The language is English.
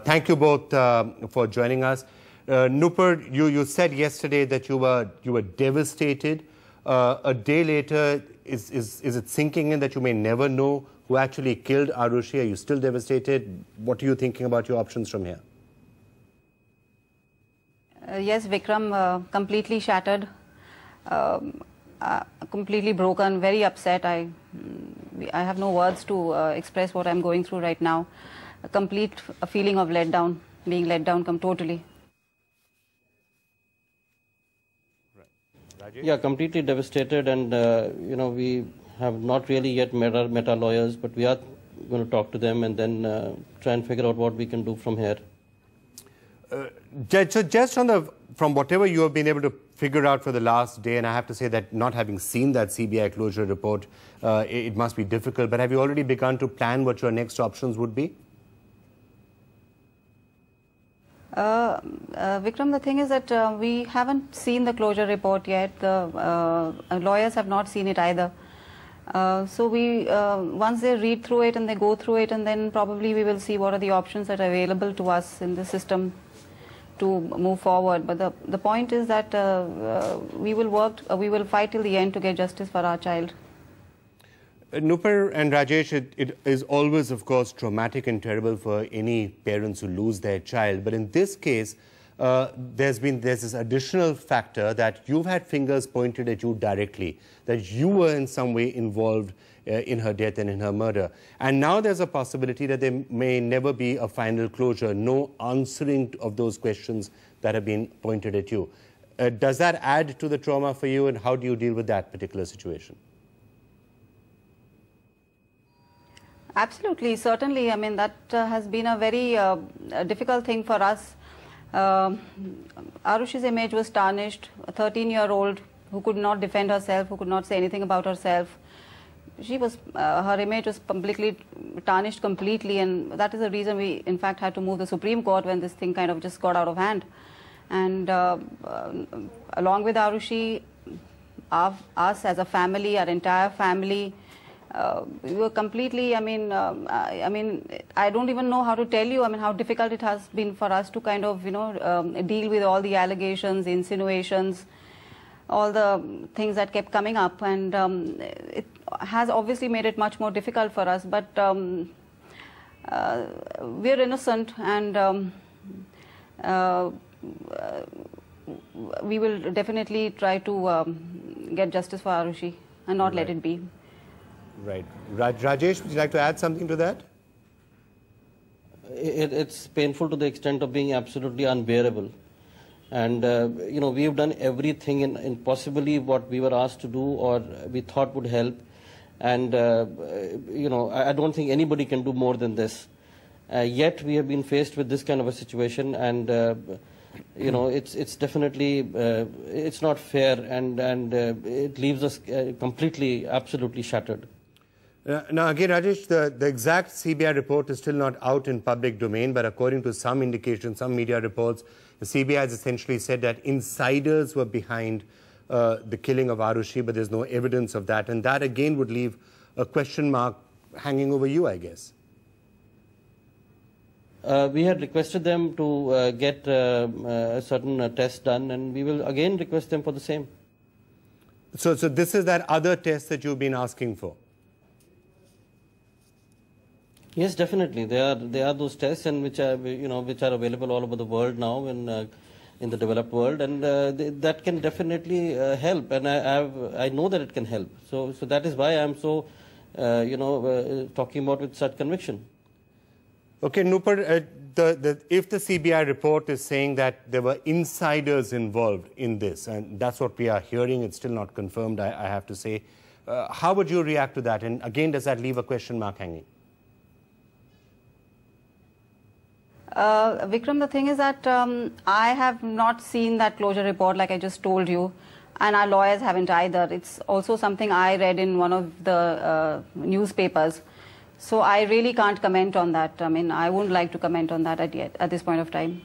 Thank you both for joining us. Nupur, you said yesterday that you were devastated. A day later, is it sinking in that you may never know who actually killed Aarushi? Are you still devastated? What are you thinking about your options from here? Yes, Vikram, completely shattered, completely broken, very upset. I have no words to express what I'm going through right now. A complete feeling of letdown, being let down totally. Right. Yeah, completely devastated, and we have not really yet met our lawyers, but we are going to talk to them and then try and figure out what we can do from here. Judge, so just from whatever you have been able to figure out for the last day, and I have to say that not having seen that CBI closure report, it must be difficult, but have you already begun to plan what your next options would be? Vikram, the thing is that we haven't seen the closure report yet. The lawyers have not seen it either. So once they read through it and they go through it, and then probably we will see what are the options that are available to us in the system to move forward. But the point is that we will fight till the end to get justice for our child. Nupur and Rajesh, it is always, of course, traumatic and terrible for any parents who lose their child. But in this case, there's this additional factor that you've had fingers pointed at you directly, that you were in some way involved in her death and in her murder. And now there's a possibility that there may never be a final closure, no answering of those questions that have been pointed at you. Does that add to the trauma for you, and how do you deal with that particular situation? Absolutely, certainly. I mean, that has been a very difficult thing for us. Aarushi's image was tarnished. A 13-year-old who could not defend herself, who could not say anything about herself. Her image was completely tarnished completely, and that is the reason we, in fact, had to move the Supreme Court when this thing kind of just got out of hand. And along with Aarushi, us as a family, our entire family, we were completely, I mean, I don't even know how to tell you, I mean, how difficult it has been for us to kind of, deal with all the allegations, insinuations, all the things that kept coming up. And it has obviously made it much more difficult for us. But we're innocent, and we will definitely try to get justice for Aarushi and not let it be. Right. Rajesh, would you like to add something to that? It's painful to the extent of being absolutely unbearable. And, we've done everything in possibly what we were asked to do or we thought would help. And, I don't think anybody can do more than this. Yet we have been faced with this kind of a situation, and, it's definitely, it's not fair, and it leaves us completely, absolutely shattered. Now, again, Rajesh, the exact CBI report is still not out in public domain, but according to some indications, some media reports, the CBI has essentially said that insiders were behind the killing of Aarushi, but there's no evidence of that. And that, again, would leave a question mark hanging over you, I guess. We had requested them to get a certain test done, and we will again request them for the same. So this is that other test that you've been asking for? Yes, definitely. There are those tests, and which are available all over the world now in the developed world, and that can definitely help. And I know that it can help. So that is why I'm so talking about with such conviction. Okay, Nupur, if the CBI report is saying that there were insiders involved in this, and that's what we are hearing, it's still not confirmed, I have to say, how would you react to that? And again, does that leave a question mark hanging? Vikram, the thing is that I have not seen that closure report, like I just told you, and our lawyers haven't either. It's also something I read in one of the newspapers. So I really can't comment on that. I mean, I wouldn't like to comment on that at this point of time.